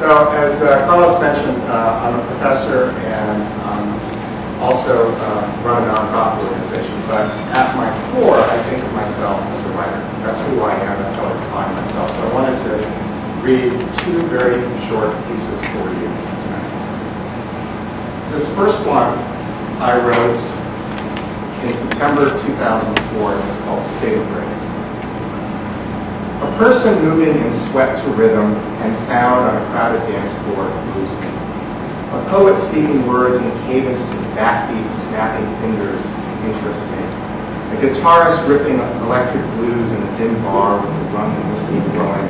So as Carlos mentioned, I'm a professor and also run a nonprofit organization, but at my core, I think of myself as a writer. That's who I am, that's how I define myself. So I wanted to read two very short pieces for you tonight. This first one I wrote in September 2004, and it's called State of Grace. A person moving in sweat to rhythm and sound on a crowded dance floor moves me. A poet speaking words in cadence to the backbeat of snapping fingers interests me. A guitarist ripping electric blues in a dim bar with the rum and whiskey flowing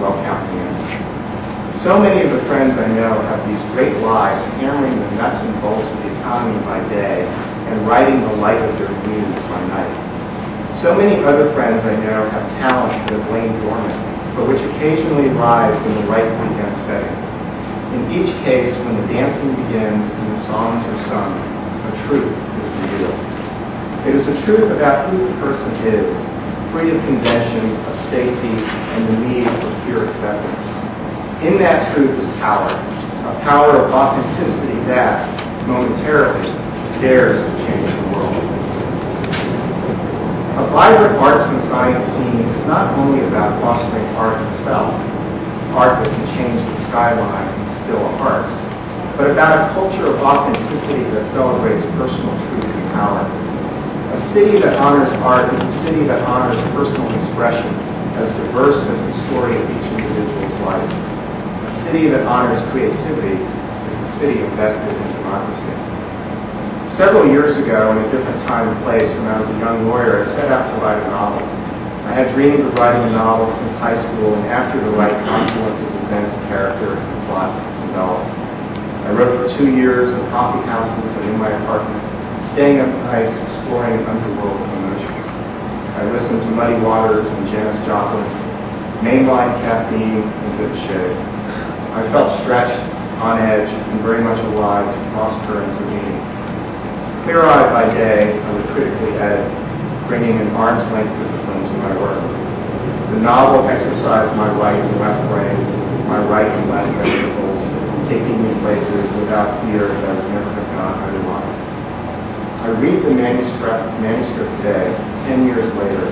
well count me in. So many of the friends I know have these great lives hammering the nuts and bolts of the economy by day and writing the light of their muse by night. So many other friends I know have talents that have lain dormant, but which occasionally rise in the right weekend setting. In each case, when the dancing begins and the songs are sung, a truth is revealed. It is a truth about who the person is, free of convention, of safety, and the need for pure acceptance. In that truth is power, a power of authenticity that, momentarily, dares to change the world. A vibrant arts and science scene is not only about fostering art itself, art that can change the skyline and still a heart, but about a culture of authenticity that celebrates personal truth and power. A city that honors art is a city that honors personal expression, as diverse as the story of each individual's life. A city that honors creativity is a city invested in democracy. Several years ago, in a different time and place, when I was a young lawyer, I set out to write a novel. I had dreamed of writing a novel since high school, and after the right confluence of events, character, and plot developed. I wrote for 2 years in coffee houses and in my apartment, staying up nights exploring an underworld of emotions. I listened to Muddy Waters and Janis Joplin, mainline caffeine, and good shade. I felt stretched, on edge, and very much alive to cross currents of meaning. Clear-eyed by day, I would critically edit, bringing an arm's-length discipline to my work. The novel exercised my right and left brain, my right and left ventricles, taking me places without fear that I would never have gone otherwise. I read the manuscript today, 10 years later,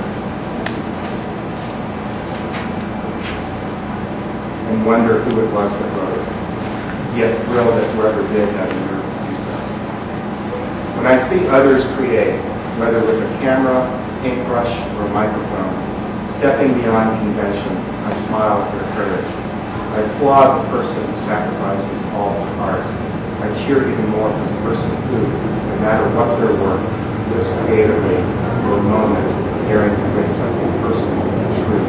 and wonder who it was that wrote it, yet thrilled that whoever did had the nerve to do so. When I see others create, whether with a camera, paintbrush, or microphone, stepping beyond convention, I smile at their courage. I applaud the person who sacrifices all for art. I cheer even more for the person who, no matter what their work, lives creatively for a moment, daring to bring something personal and true.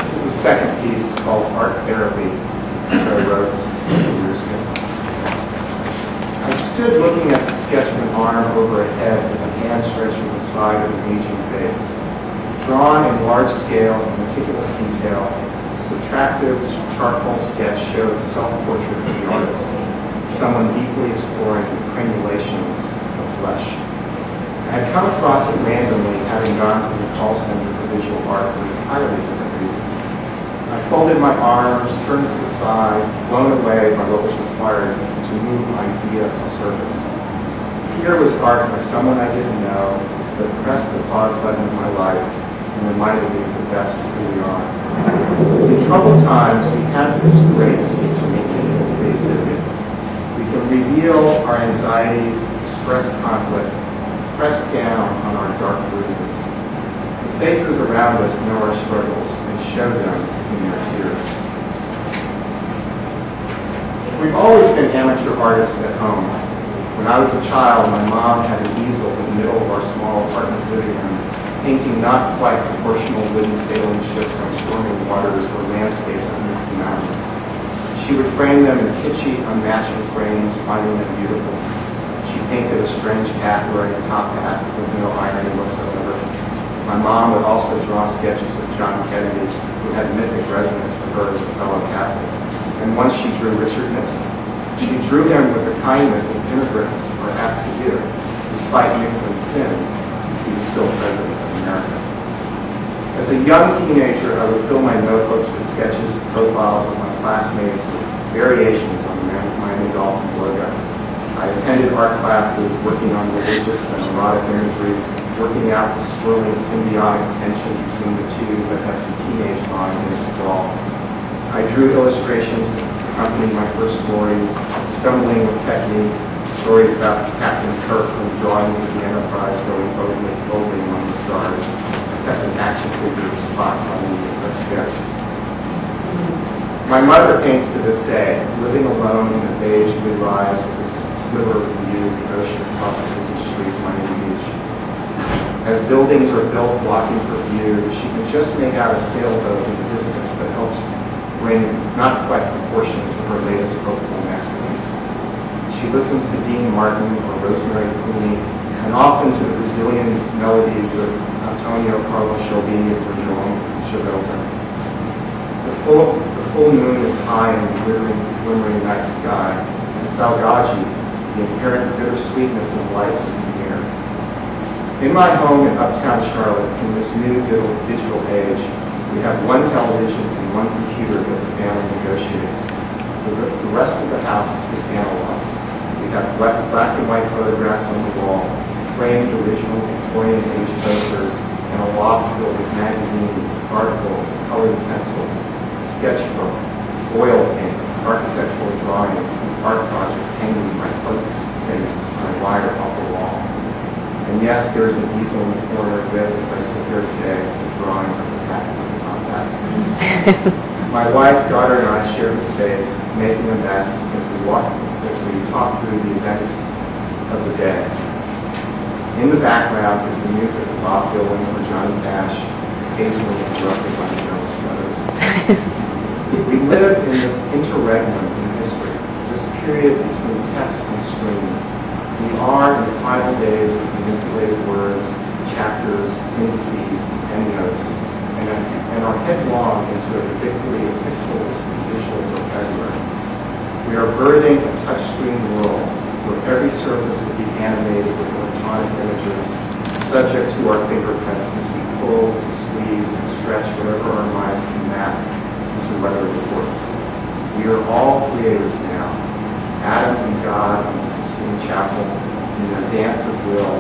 This is the second piece called Art Therapy that I wrote years ago. I stood looking at the sketch of an arm over a head with a hand stretching the side of an aging face. Drawn in large scale and meticulous detail, the subtractive charcoal sketch showed the self-portrait of the artist, someone deeply exploring the crenulations of flesh. I had come across it randomly, having gone to the call center for visual art for an entirely different reason. I folded my arms, turned to the side, blown away by what was required to move idea to surface. Here was art by someone I didn't know, but pressed the pause button of my life and reminded me of the best of who we are. In troubled times, we have this grace to rekindle creativity. We can reveal our anxieties, express conflict, press down on our dark bruises. The faces around us know our struggles and show them in their tears. We've always been amateur artists at home. When I was a child, my mom had an easel in the middle of our small apartment living room, painting not quite proportional wooden sailing ships on stormy waters or landscapes of misty mountains. She would frame them in kitschy, unmatching frames, finding them beautiful. She painted a strange cat wearing a top hat with no irony whatsoever. My mom would also draw sketches of John Kennedy, who had mythic resonance for her as a fellow Catholic. And once she drew Richard Nixon. She drew him with the kindness as immigrants are apt to do. Despite Nixon's sins, he was still president of America. As a young teenager, I would fill my notebooks with sketches and profiles of my classmates with variations on the Miami Dolphins logo. I attended art classes, working on religious and erotic imagery, working out the swirling symbiotic tension between the two that has the teenage mind in its thrall. I drew illustrations to accompany my first stories, stumbling with technique, stories about Captain Kirk and drawings of the Enterprise going boldly among the stars. I kept an action figure of Spock on me as I sketched. My mother paints to this day, living alone in a beige blue rise with a sliver of view of the ocean across a busy street, Miami Beach. As buildings are built blocking her view, she can just make out a sailboat in the distance that helps bring not quite proportion to her latest hopeful masterpiece. She listens to Dean Martin or Rosemary Clooney, and often to the Brazilian melodies of Antonio Carlos Jobim or João Gilberto. The full moon is high in the glimmering night sky, and Salgaji, the inherent bittersweetness of life, is in the air. In my home in uptown Charlotte, in this new digital age, we have one television and one computer that the family negotiates. The rest of the house is analog. We have black and white photographs on the wall, framed original Victorian age posters, and a loft filled with magazines, articles, colored pencils, sketchbook, oil paint, architectural drawings, and art projects hanging in my clothes on a wire off the wall. And yes, there is an easel in the corner that, as I sit here today, a drawing of the cat on the top hat. My wife, daughter, and I share the space, making a mess as we talk through the events of the day. In the background is the music of Bob Dylan or Johnny Cash, occasionally interrupted by the Jonas Brothers. We live in this interregnum in history, this period between text and screen. We are in the final days of manipulated words, chapters, indices, endnotes, and are headlong into a victory of pixels and visual vocabulary. We are birthing a touchscreen world where every surface will be animated with electronic images, subject to our fingerprints as we pull and squeeze and stretch whatever our minds can map into weather reports. We are all creators now, Adam and God in the Sistine Chapel, in their dance of will,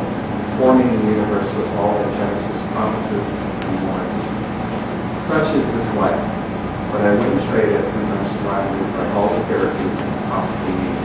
forming the universe with all the Genesis promises and warnings. Such is this life, but I wouldn't trade it as I'm surrounded by all the therapy I possibly need.